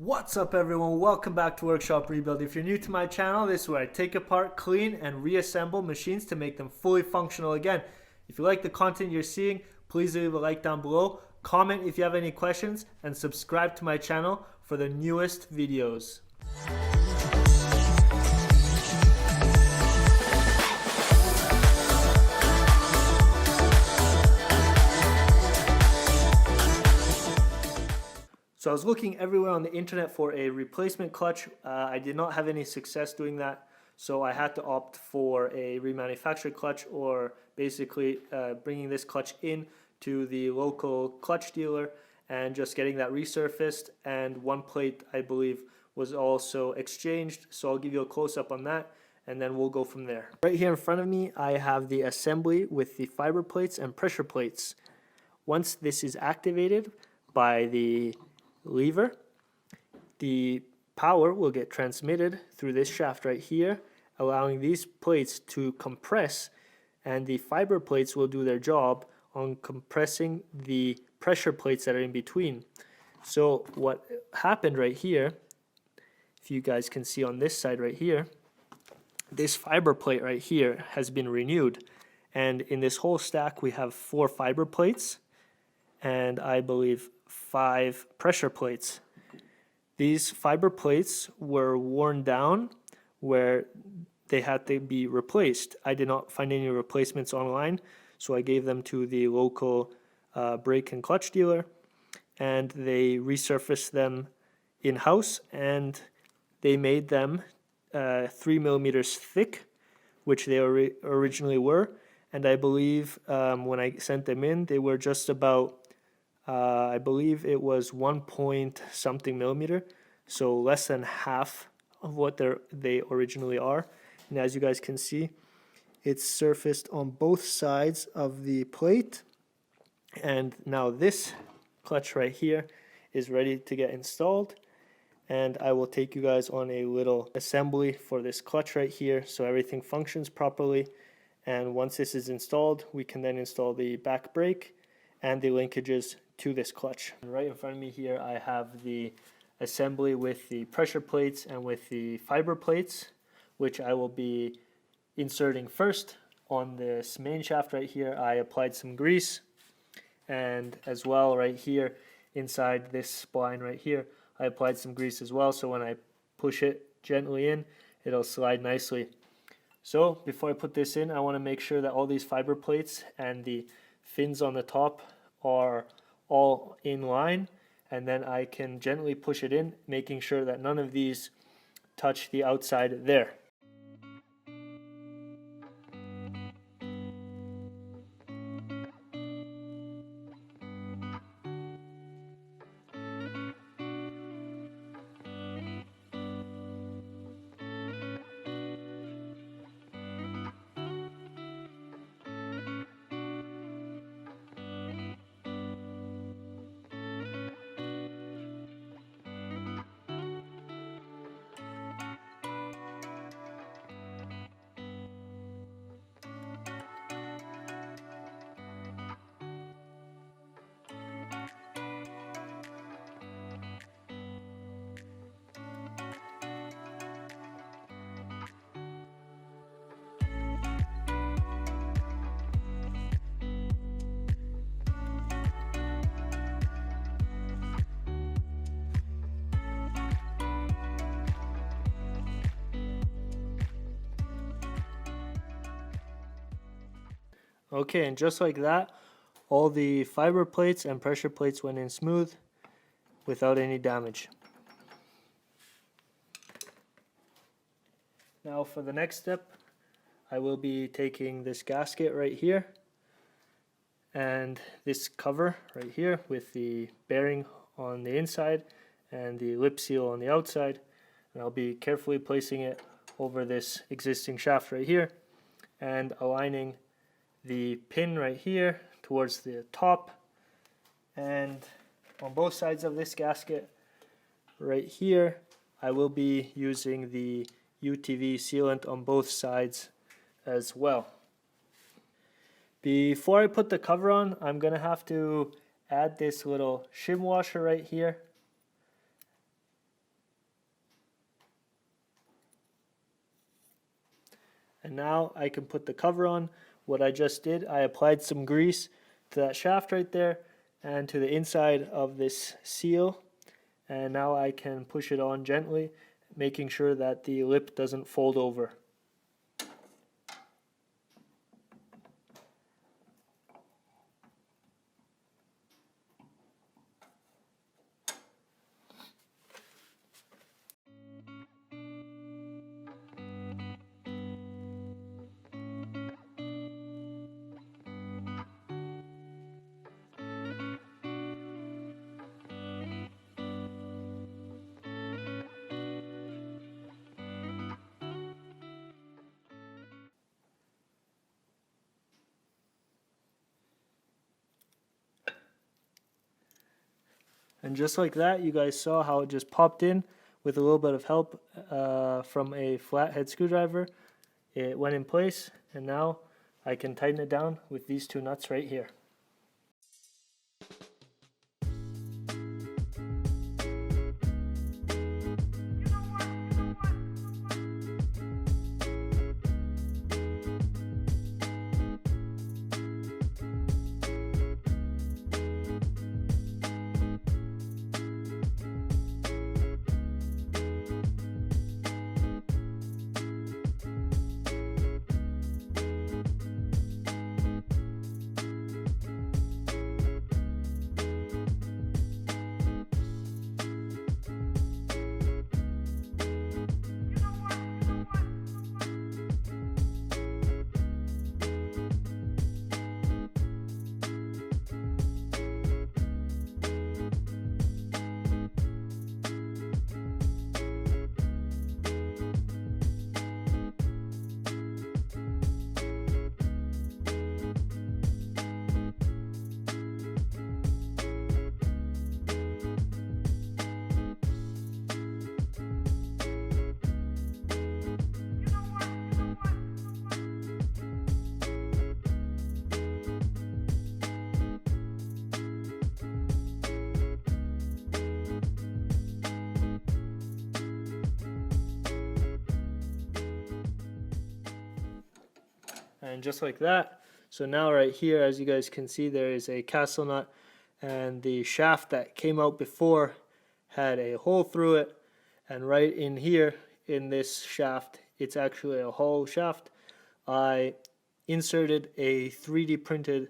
What's up everyone, welcome back to Workshop Rebuild. If you're new to my channel, this is where I take apart, clean, and reassemble machines to make them fully functional again. If you like the content you're seeing, please leave a like down below, comment if you have any questions, and subscribe to my channel for the newest videos. So I was looking everywhere on the internet for a replacement clutch. I did not have any success doing that, so I had to opt for a remanufactured clutch, or basically bringing this clutch in to the local clutch dealer and just getting that resurfaced, and one plate I believe was also exchanged, so I'll give you a close-up on that and then we'll go from there. Right here in front of me I have the assembly with the fiber plates and pressure plates. Once this is activated by the lever, the power will get transmitted through this shaft right here, allowing these plates to compress, and the fiber plates will do their job on compressing the pressure plates that are in between. So what happened right here, if you guys can see on this side right here, this fiber plate right here has been renewed, and in this whole stack we have 4 fiber plates and I believe 5 pressure plates. These fiber plates were worn down where they had to be replaced. I did not find any replacements online, so I gave them to the local brake and clutch dealer, and they resurfaced them in-house, and they made them 3 millimeters thick, which they originally were, and I believe when I sent them in, they were just about I believe it was 1 point something millimeter, so less than half of what they originally are. And as you guys can see, it's surfaced on both sides of the plate, and now this clutch right here is ready to get installed, and I will take you guys on a little assembly for this clutch right here so everything functions properly. And once this is installed, we can then install the back brake and the linkages to this clutch. Right in front of me here I have the assembly with the pressure plates and with the fiber plates, which I will be inserting first. On this main shaft right here I applied some grease, and as well right here inside this spline right here I applied some grease as well, so when I push it gently in, it'll slide nicely. So before I put this in, I want to make sure that all these fiber plates and the fins on the top are all in line, and then I can gently push it in, making sure that none of these touch the outside there. Okay, and just like that, all the fiber plates and pressure plates went in smooth without any damage. Now for the next step, I will be taking this gasket right here and this cover right here with the bearing on the inside and the lip seal on the outside, and I'll be carefully placing it over this existing shaft right here and aligning the pin right here towards the top, and on both sides of this gasket right here I will be using the UTV sealant on both sides as well. Before I put the cover on, I'm gonna have to add this little shim washer right here and now I can put the cover on. What I just did, I applied some grease to that shaft right there and to the inside of this seal, and now I can push it on gently, making sure that the lip doesn't fold over. And just like that, you guys saw how it just popped in with a little bit of help from a flathead screwdriver. It went in place, and now I can tighten it down with these two nuts right here. And just like that, so now right here, as you guys can see, there is a castle nut, and the shaft that came out before had a hole through it, and right in here in this shaft, it's actually a hollow shaft. I inserted a 3D printed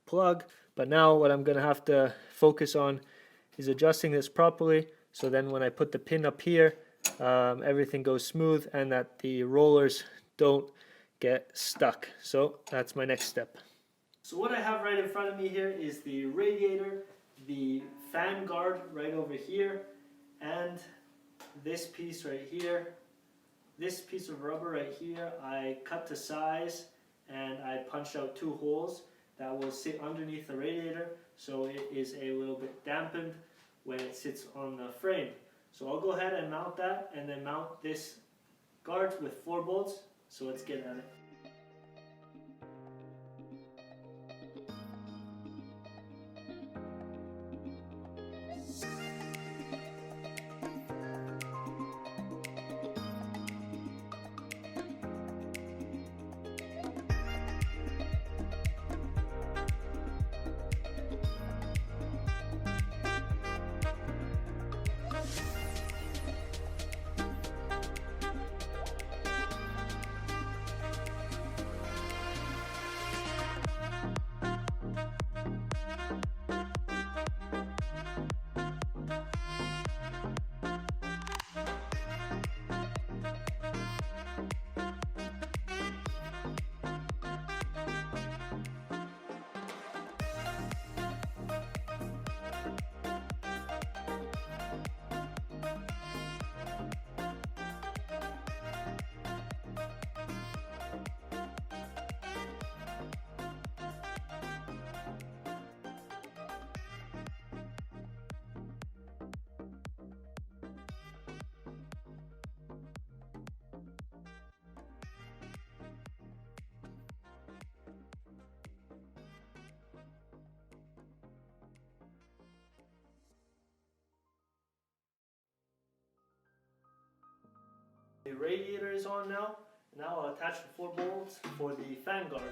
plug, but now what I'm going to have to focus on is adjusting this properly, so then when I put the pin up here, everything goes smooth and that the rollers don't get stuck. So that's my next step. So what I have right in front of me here is the radiator, the fan guard right over here, and this piece right here. This piece of rubber right here, I cut to size and I punched out 2 holes that will sit underneath the radiator, so it is a little bit dampened when it sits on the frame. So I'll go ahead and mount that, and then mount this guard with 4 bolts. So let's get at it. The radiator is on now, Now I'll attach the 4 bolts for the fan guard.